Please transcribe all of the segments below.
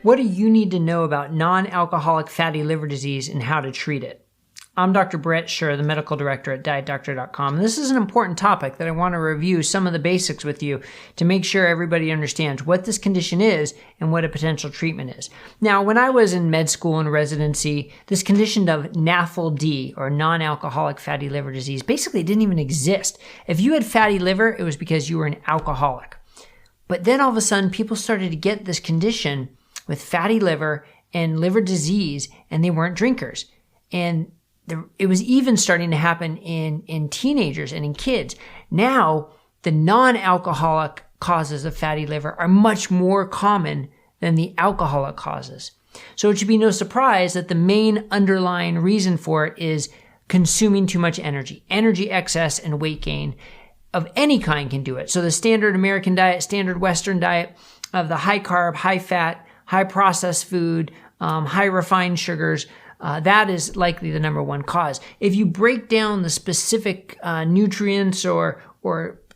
What do you need to know about non-alcoholic fatty liver disease and how to treat it? I'm Dr. Brett Scher, the medical director at DietDoctor.com. This is an important topic that I want to review some of the basics with you to make sure everybody understands what this condition is and what a potential treatment is. Now, when I was in med school and residency, this condition of NAFLD, or non-alcoholic fatty liver disease, basically didn't even exist. If you had fatty liver, it was because you were an alcoholic. But then all of a sudden, people started to get this condition with fatty liver and liver disease, and they weren't drinkers. And it was even starting to happen in teenagers and in kids. Now, the non-alcoholic causes of fatty liver are much more common than the alcoholic causes. So it should be no surprise that the main underlying reason for it is consuming too much energy. Energy excess and weight gain of any kind can do it. So the standard American diet, standard Western diet of the high carb, high fat, high processed food, high refined sugars, that is likely the number one cause. If you break down the specific nutrients or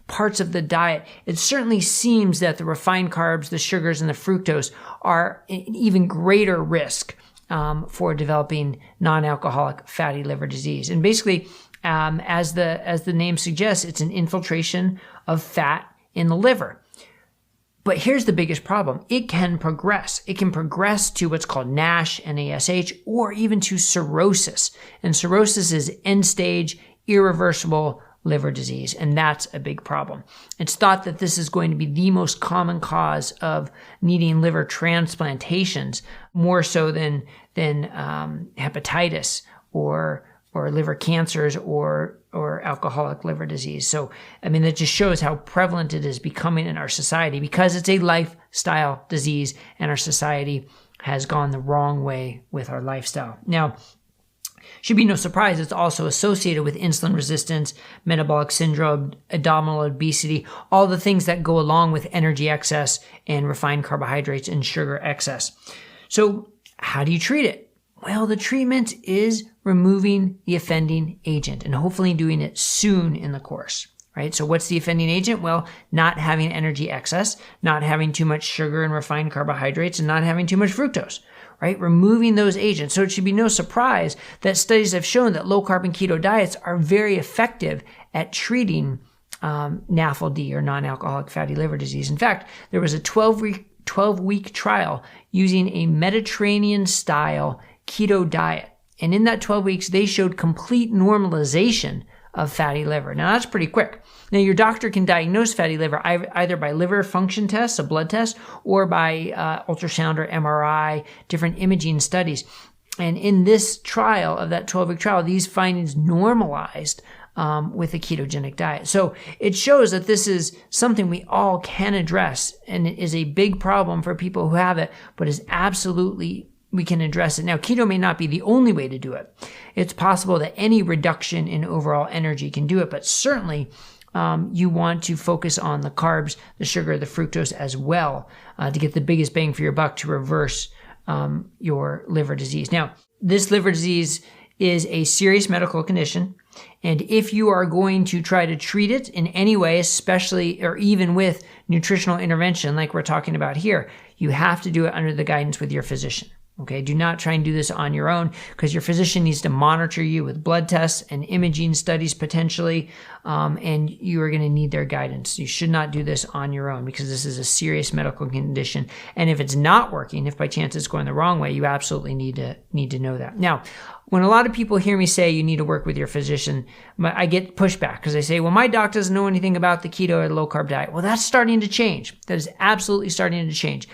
parts of the diet, it certainly seems that the refined carbs, the sugars, and the fructose are an even greater risk for developing non-alcoholic fatty liver disease. And basically, as the name suggests, it's an infiltration of fat in the liver. But here's the biggest problem. It can progress. It can progress to what's called NASH, N-A-S-H, or even to cirrhosis. And cirrhosis is end-stage, irreversible liver disease, and that's a big problem. It's thought that this is going to be the most common cause of needing liver transplantations, more so than hepatitis or liver cancers or alcoholic liver disease. So, I mean, that just shows how prevalent it is becoming in our society because it's a lifestyle disease and our society has gone the wrong way with our lifestyle. Now, should be no surprise, it's also associated with insulin resistance, metabolic syndrome, abdominal obesity, all the things that go along with energy excess and refined carbohydrates and sugar excess. So, how do you treat it? Well, the treatment is removing the offending agent and hopefully doing it soon in the course, right? So what's the offending agent? Well, not having energy excess, not having too much sugar and refined carbohydrates, and not having too much fructose, right? Removing those agents. So it should be no surprise that studies have shown that low carb and keto diets are very effective at treating NAFLD, or non-alcoholic fatty liver disease. In fact, there was a 12-week trial using a Mediterranean-style keto diet. And in that 12 weeks, they showed complete normalization of fatty liver. Now, that's pretty quick. Now, your doctor can diagnose fatty liver either by liver function tests, a blood test, or by ultrasound or MRI, different imaging studies. And in this trial, of that 12-week trial, these findings normalized with a ketogenic diet. So it shows that this is something we all can address, and it is a big problem for people who have it, but is absolutely we can address it. Now, keto may not be the only way to do it. It's possible that any reduction in overall energy can do it, but certainly you want to focus on the carbs, the sugar, the fructose as well to get the biggest bang for your buck to reverse your liver disease. Now, this liver disease is a serious medical condition, and if you are going to try to treat it in any way, especially or even with nutritional intervention like we're talking about here, you have to do it under the guidance with your physician. Okay, do not try and do this on your own because your physician needs to monitor you with blood tests and imaging studies potentially, and you are going to need their guidance. You should not do this on your own because this is a serious medical condition. And if it's not working, if by chance it's going the wrong way, you absolutely need to know that. Now, when a lot of people hear me say you need to work with your physician, I get pushback because they say, well, my doc doesn't know anything about the keto or low carb diet. Well, that's starting to change. That is absolutely starting to change.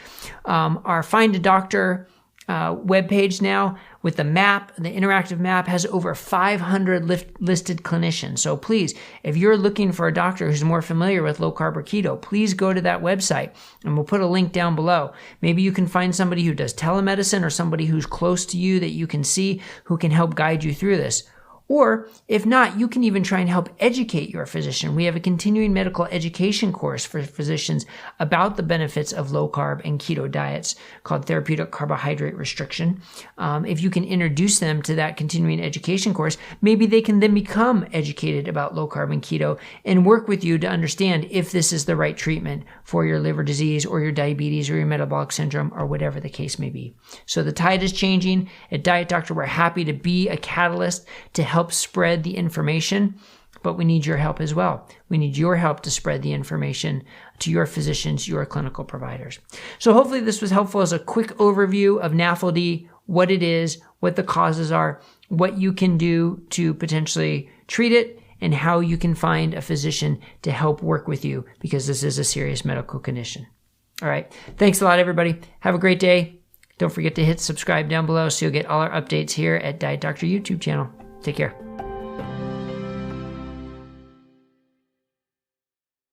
Our Find a Doctor webpage now with the map, the interactive map, has over 500 listed clinicians. So please, if you're looking for a doctor who's more familiar with low carb or keto, please go to that website and we'll put a link down below. Maybe you can find somebody who does telemedicine or somebody who's close to you that you can see who can help guide you through this. Or if not, you can even try and help educate your physician. We have a continuing medical education course for physicians about the benefits of low carb and keto diets called Therapeutic Carbohydrate Restriction. If you can introduce them to that continuing education course, maybe they can then become educated about low carb and keto and work with you to understand if this is the right treatment for your liver disease or your diabetes or your metabolic syndrome or whatever the case may be. So the tide is changing. At Diet Doctor, we're happy to be a catalyst to help spread the information, but we need your help as well. We need your help to spread the information to your physicians, your clinical providers. So hopefully this was helpful as a quick overview of NAFLD, what it is, what the causes are, what you can do to potentially treat it, and how you can find a physician to help work with you, because this is a serious medical condition. All right. Thanks a lot, everybody. Have a great day. Don't forget to hit subscribe down below so you'll get all our updates here at Diet Doctor YouTube channel. Take care.